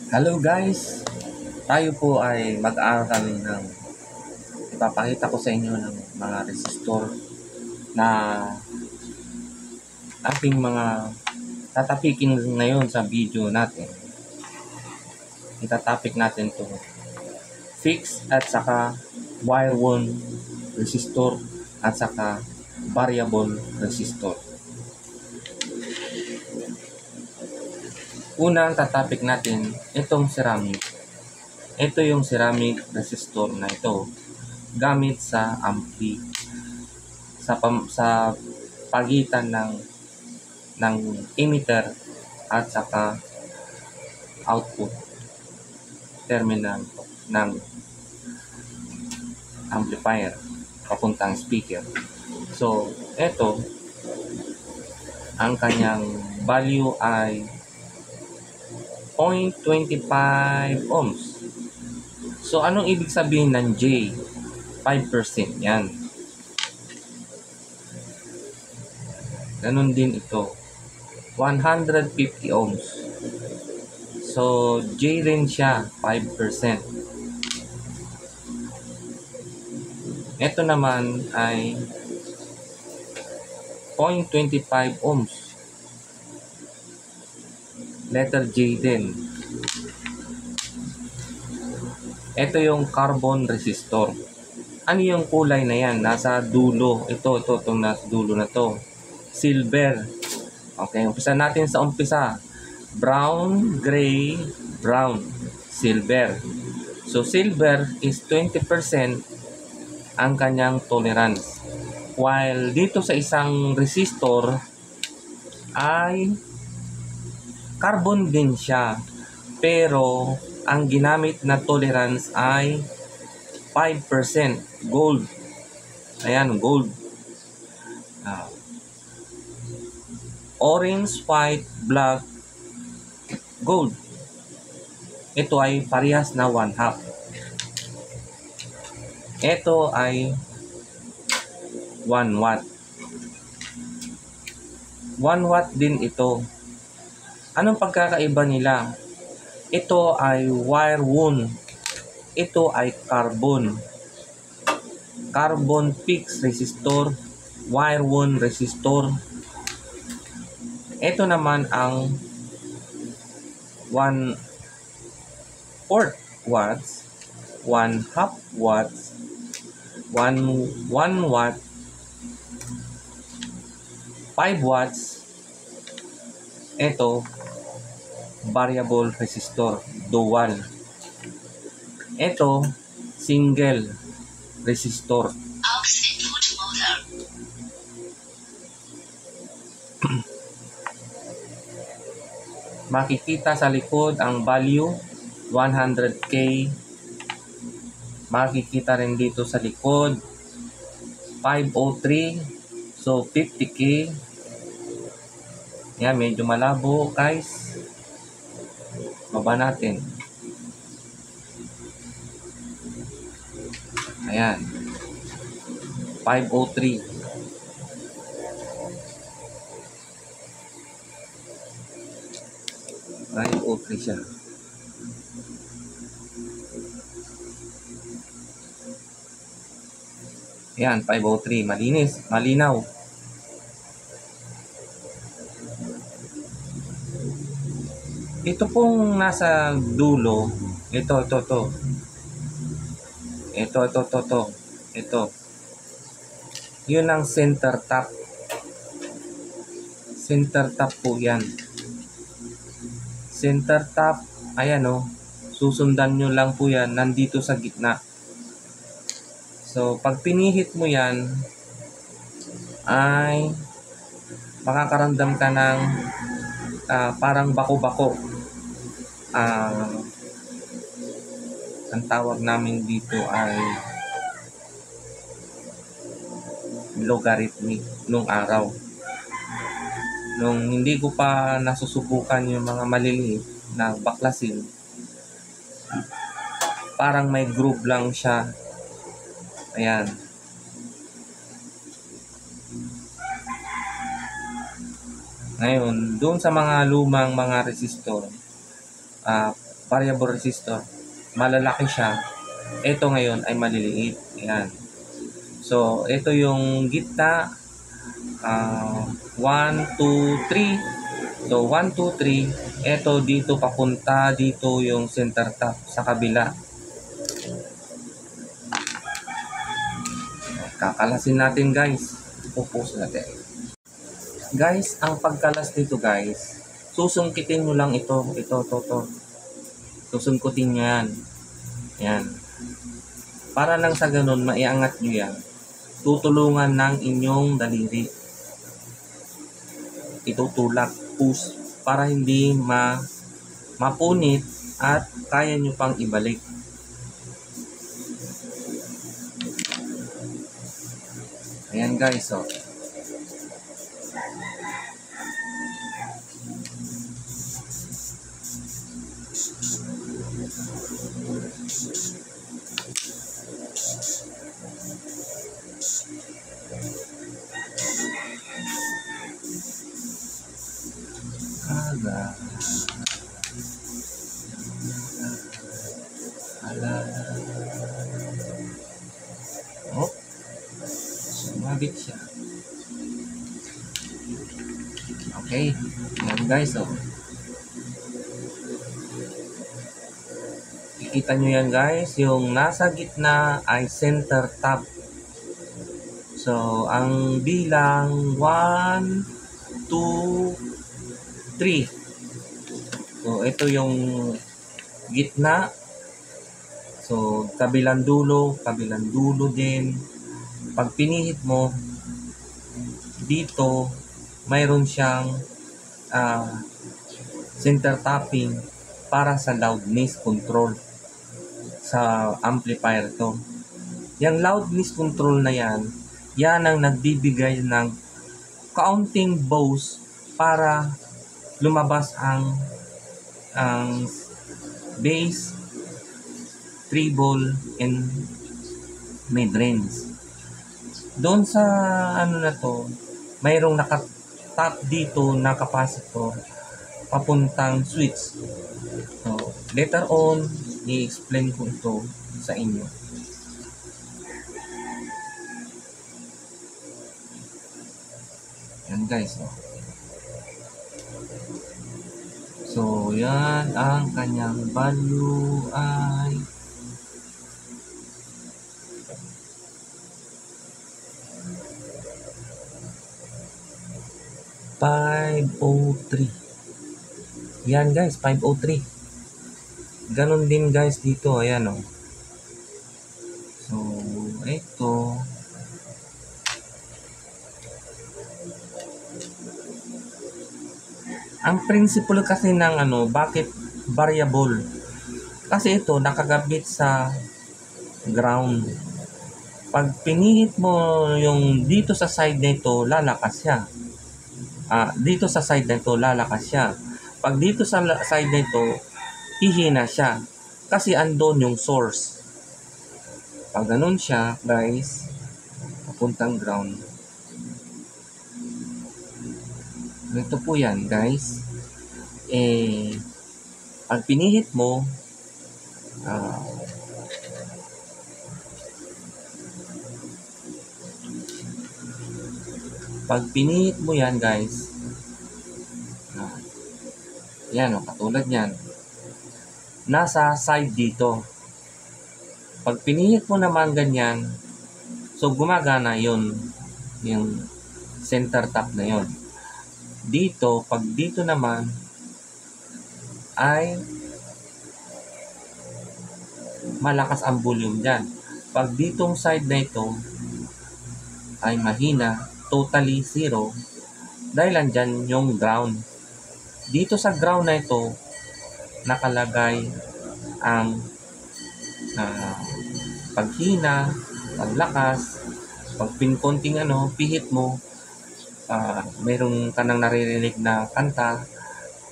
Hello guys! Tayo po ay mag-aaral ng ipapakita ko sa inyo ng mga resistor na ating mga tatapikin ngayon sa video natin. Itatopic natin to fixed at saka wire wound resistor at saka variable resistor. Unang tatopic natin itong ceramic. Ito yung ceramic resistor na ito gamit sa ampli sa pagitan ng emitter at saka output terminal ng amplifier papuntang speaker. So, ito ang kanyang value ay 0.25 ohms. So, anong ibig sabihin ng J? 5% yan. Ganon din ito. 150 ohms. So, J rin siya, 5%. Ito naman ay 0.25 ohms. Letter J din. Ito yung carbon resistor. Ano yung kulay na yan? Nasa dulo. Itong nasa dulo na to. Silver. Okay, umpisa natin sa umpisa. Brown, gray, brown, silver. So, silver is 20% ang kanyang tolerance. While dito sa isang resistor ay carbon din siya. Pero, ang ginamit na tolerance ay 5% gold. Ayan, gold. Orange, white, black, gold. Ito ay parehas na 1/2. Ito ay 1 watt. 1 watt din ito. Anong pagkakaiba nila? Ito ay wire wound. Ito ay carbon. Carbon fixed resistor, wire wound resistor. Ito naman ang 1/4 watts, 1/2 watts, 1 watt, 5 watts. Ito, variable resistor, dual. Ito, single resistor. Makikita sa likod ang value 100K. Makikita rin dito sa likod 503. So 50K. Yan, medyo malabo guys. Baba natin. Ayan. 503. siya. Ayan, 503. Malinis. Malinaw. Ito pong nasa dulo. Ito. Yun ang center top. Center top po yan. Center top, ayan o. Susundan nyo lang po yan. Nandito sa gitna. So, pag pinihit mo yan, ay makakaramdam ka ng parang bako-bako. Ang tawag namin dito ay logarithmic nung araw. Nung hindi ko pa nasusubukan yung mga maliliit na baklasin, parang may groove lang siya. Ayan. Ngayon, doon sa mga lumang mga resistor, variable resistor. Malalaki siya. Ito ngayon ay maliliit. Ayan. So, ito yung gitna. 1, 2, 3. So, 1, 2, 3. Ito dito papunta. Dito yung center tap sa kabila. Kakalasin natin guys. Pupus natin. Guys, ang pagkalas dito guys, susungkitin mo lang ito. Susungkutin nyo yan. Yan. Para lang sa ganun, maiangat nyo yan. Tutulungan ng inyong daliri. Itutulak, push, para hindi mapunit at kaya nyo pang ibalik. Ayan guys, oh. Oh, sumabit siya. Okay, yan guys, oh. Kikita nyo yan guys, yung nasa gitna ay center tap. So, ang bilang 1, 2, 3. So, ito yung gitna. So, kabilang dulo din. Pag pinihit mo, dito, mayroon siyang center tapping para sa loudness control sa amplifier to. Yung loudness control na yan ang nagbibigay ng kaunting boost para lumabas ang bass, treble, and mid-range. Doon sa ano na to, mayroong naka-tap dito na capacitor papuntang switch. So, later on, i-explain ko ito sa inyo. Yan guys, oh. So, yan ang kanyang value ay 503. Yan guys, 503. Ganon din guys dito, ayan oh. So, ito. Ang principle kasi ng bakit variable? Kasi ito nakagabit sa ground. Pag pinihit mo yung dito sa side nito, lalakas siya. Dito sa side nito, lalakas siya. Pag dito sa side nito, hihina siya. Kasi andon yung source. Pag ganun siya, guys, papuntang ground. Ito po yan, guys. Pag pinihit mo, yan, guys, yan o, katulad yan. Nasa side dito. Pag pinihit mo naman ganyan, so gumagana yun, yung center tap na yun. Dito, pag dito naman, ay malakas ang volume dyan. Pag ditong side na ito, ay mahina, totally zero, dahil andyan yung ground. Dito sa ground na ito, nakalagay ang paghina, paglakas, pag konting pihit mo, mayroon ka nang naririnig na kanta,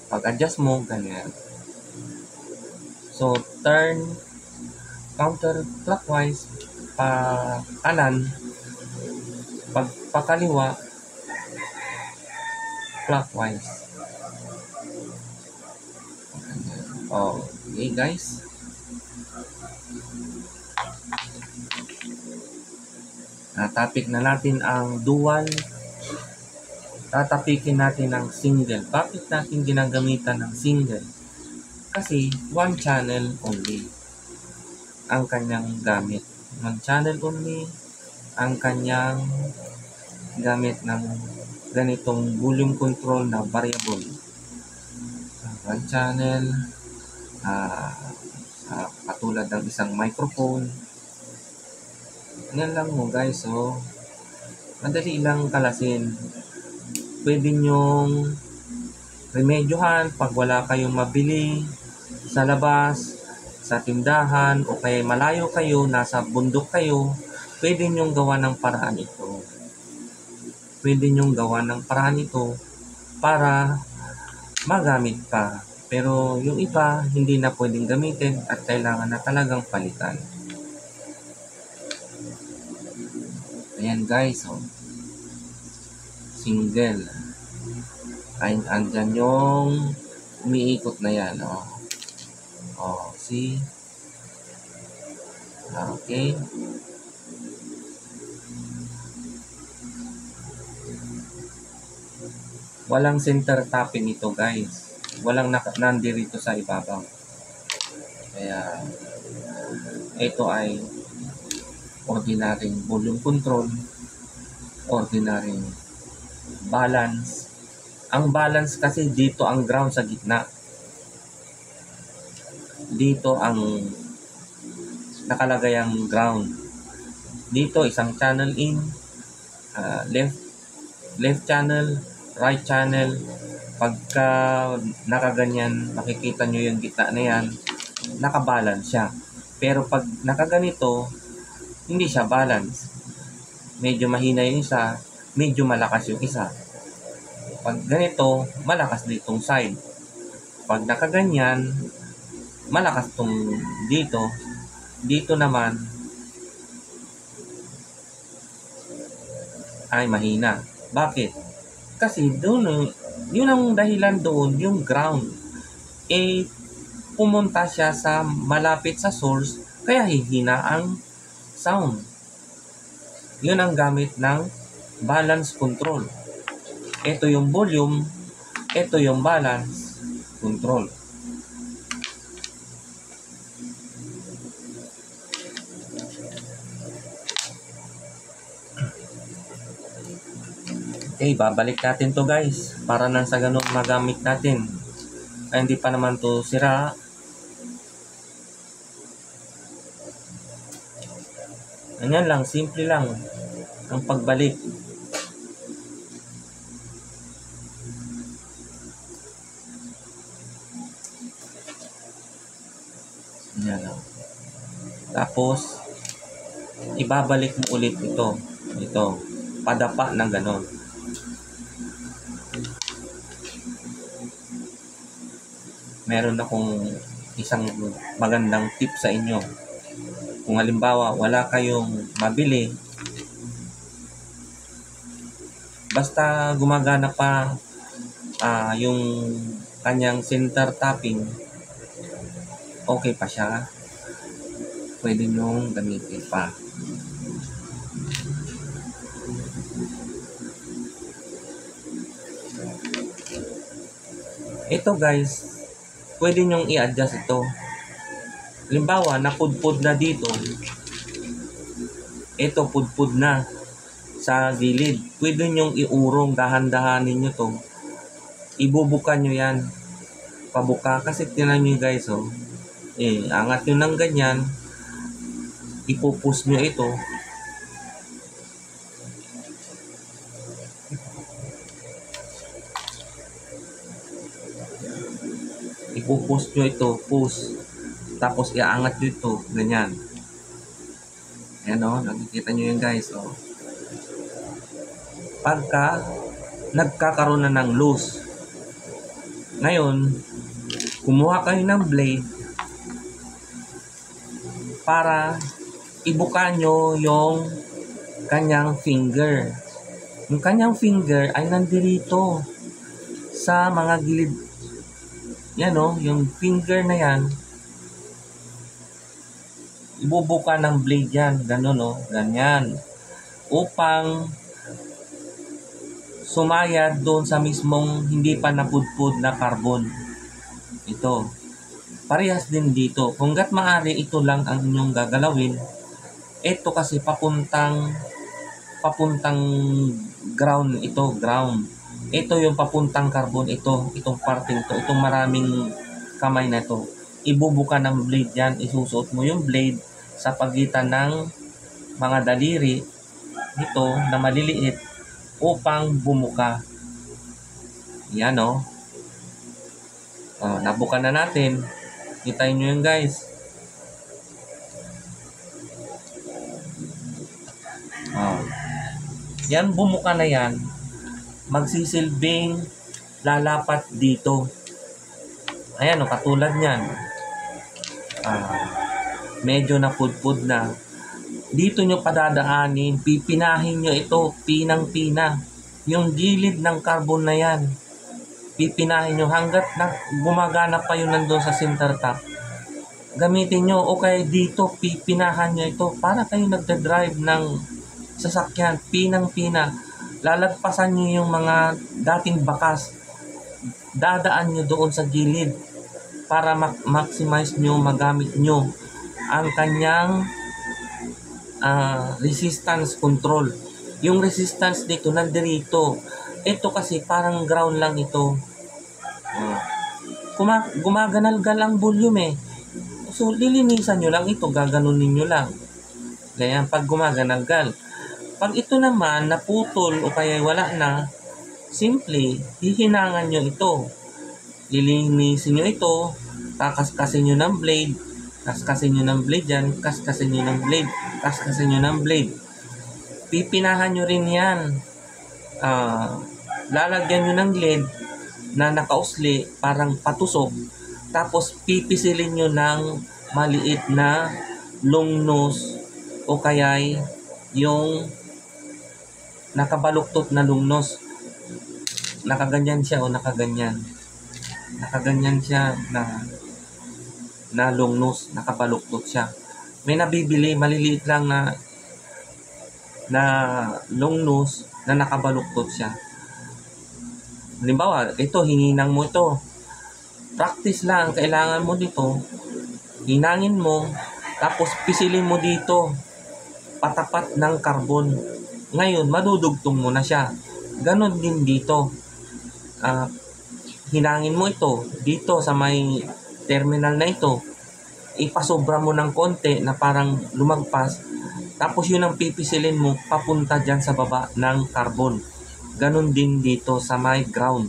pag-adjust mo, ganyan. So, turn counterclockwise, kanan, pag pakaliwa, clockwise. Okay guys. Topic na natin ang dual. Tatapikin natin ang single. Bakit natin ginagamitan ng single? Kasi one channel only ang kanyang gamit. One channel only ang kanyang gamit ng ganitong volume control na variable. One channel, katulad ng isang microphone. Yan lang mo guys. So, madali lang kalasin. Pwede nyong remedyohan pag wala kayong mabili sa labas, sa tindahan, o kaya malayo kayo, nasa bundok kayo, pwede nyong gawa ng paraan ito. Pwede nyong gawa ng paraan ito para magamit pa. Pero yung iba, hindi na pwedeng gamitin at kailangan na talagang palitan. Ayan guys, single. Ay, andyan yung umiikot na yan. See? Okay. Walang center tapping ito guys. Walang nandirito sa ibabaw. Kaya ito ay ordinary volume control, ordinary balance. Ang balance kasi dito ang ground sa gitna. Dito ang nakalagay ang ground. Dito isang channel in, left channel, right channel. Pagka nakaganyan, makikita nyo yung gitna na yan, nakabalance siya. Pero pag nakaganito, hindi siya balance. Medyo mahina yung isa, medyo malakas yung isa. Pag ganito, malakas ditong side. Pag nakaganyan, malakas tong dito. Dito naman ay mahina. Bakit? Kasi doon, yun ang dahilan doon, yung ground. Pumunta siya sa malapit sa source, kaya hihina ang sound. Yun ang gamit ng balance control. Ito yung volume, ito yung balance control. Okay, babalik natin to guys para nang sa ganun magamit natin. Ay, hindi pa naman to sira. Ganyan lang, simple lang ang pagbalik. Yan lang. Tapos ibabalik mo ulit ito. Padapa ng ganon. Meron akong isang magandang tip sa inyo. Kung halimbawa wala kayong mabili, basta gumagana pa yung kanyang center tapping, okay pa siya, pwede nyong gamitin pa. Ito guys, pwede nyong i-adjust ito. Halimbawa, napudpud na dito. Ito, pudpud na sa gilid. Pwede nyong iurong, dahan-dahanin nyo to. Ibubuka nyo yan. Pabuka. Kasi tinan nyo guys, angat nyo ng ganyan. Ipupus nyo ito. Ipupus nyo ito. Push. Tapos iaangat nyo ito. Ganyan. Ayan nakikita nyo yan guys. Pagka nagkakaroon na ng loose. Ngayon, kumuha kayo ng blade para ibuka nyo yung kanyang finger. Yung kanyang finger ay nandirito sa mga gilid Yan o, yung finger na yan, ibubuka ng blade yan, ganun o, ganyan. Upang sumayad doon sa mismong hindi pa napudpud na carbon. Ito. Parehas din dito. Kunggat maaari, ito lang ang inyong gagalawin. Ito kasi papuntang ground ito, ground. Ito yung papuntang carbon, itong parting to, itong maraming kamay na to. Ibubuka ng blade yan, isusuot mo yung blade sa pagitan ng mga daliri ito na maliliit upang bumuka. Yan o. Nabuka na natin. Kitain nyo yun guys. Yan, bumuka na yan. Magsisilbing lalapat dito. Ayan o, katulad nyan. Medyo napudpud na. Dito nyo padadaanin, pipinahin nyo ito, pinang-pina. Yung gilid ng carbon na yan. Pipinahin nyo hanggat gumagana pa yun nandun sa center top. Gamitin nyo o kaya dito, pipinahan nyo ito para kayo nagda-drive ng sasakyan, pinang-pina. Lalagpasan nyo yung mga dating bakas. Dadaan nyo doon sa gilid para maximize nyo, magamit nyo ang kanyang resistance control. Yung resistance dito, nandirito. Ito kasi parang ground lang ito. Gumaganalgal ang volume eh. So, lilinisan nyo lang ito, gaganunin nyo lang. Ganyan, pag gumaganalgal. Pag ito naman, naputol o kaya wala na, simply, hihinangan nyo ito. Lilinisin nyo ito, kakaskasin nyo ng blade, kaskasin nyo ng blade yan, kaskasin nyo ng blade, kaskasin nyo ng blade. Pipinahan nyo rin yan. Lalagyan nyo ng lead na nakausli, parang patusok. Tapos pipisilin nyo ng maliit na long nose o kaya yung nakabaluktot na long nose. Nakaganyan siya o nakaganyan. Nakaganyan siya na long nose, nakabaluktot siya. May nabibili, maliliit lang na long nose na nakabaluktot siya. Halimbawa, ito, hininang mo ito. Practice lang, kailangan mo dito. Hinangin mo, tapos pisilin mo dito. Patapat ng carbon. Ngayon, madudugtong mo na siya. Ganon din dito. Hinangin mo ito. Dito sa may terminal na ito. Ipasobra mo ng konti na parang lumagpas. Tapos yun ang pipisilin mo papunta dyan sa baba ng carbon. Ganon din dito sa may ground.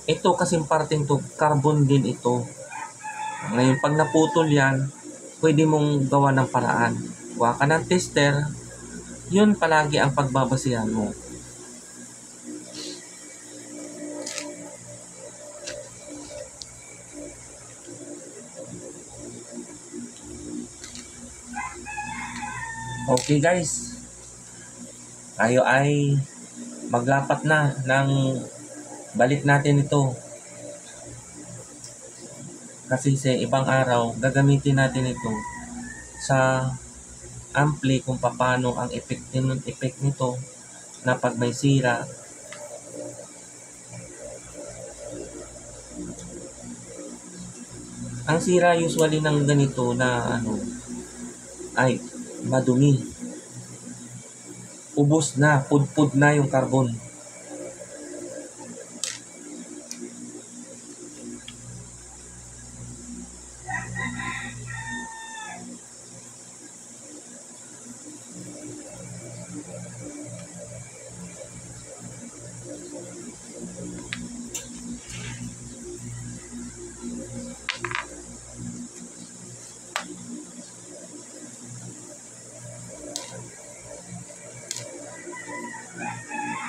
Ito kasing parting to, carbon din ito. Ngayon, pag naputol yan, pwede mong gawa ng paraan. Kuha ka ng tester, yun palagi ang pagbabasihan mo. Okay guys, tayo ay maglapat na ng balik natin ito. Kasi sa ibang araw, gagamitin natin ito sa ampli kung paano ang effect nito na pag may sira. Ang sira usually ng ganito na ay madumi. Ubos na, pudpud na yung carbon.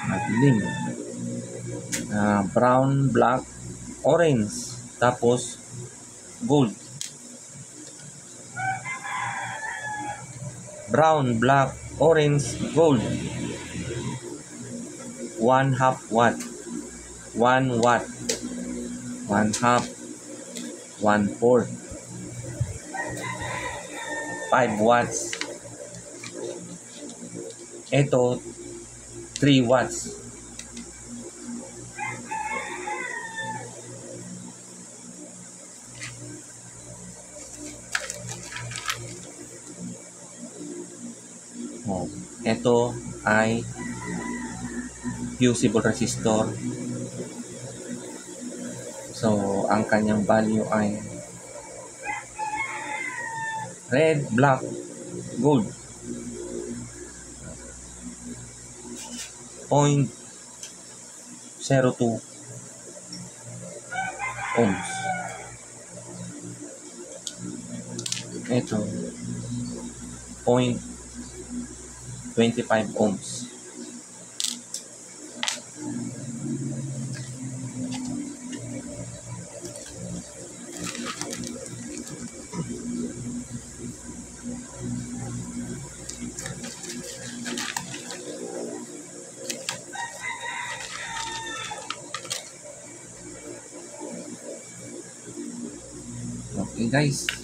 Madilim. Brown, black, orange, tapos gold. Brown, black, orange, gold. 1/2 watt. 1 watt. 1/2, 1/4, 5 watts. Ito, 3 watts. Oh, ito ay fusible resistor. So, ang kanyang value ay red, black, gold. 0.02 ohms. Ito, 0.25 ohms. Okay guys.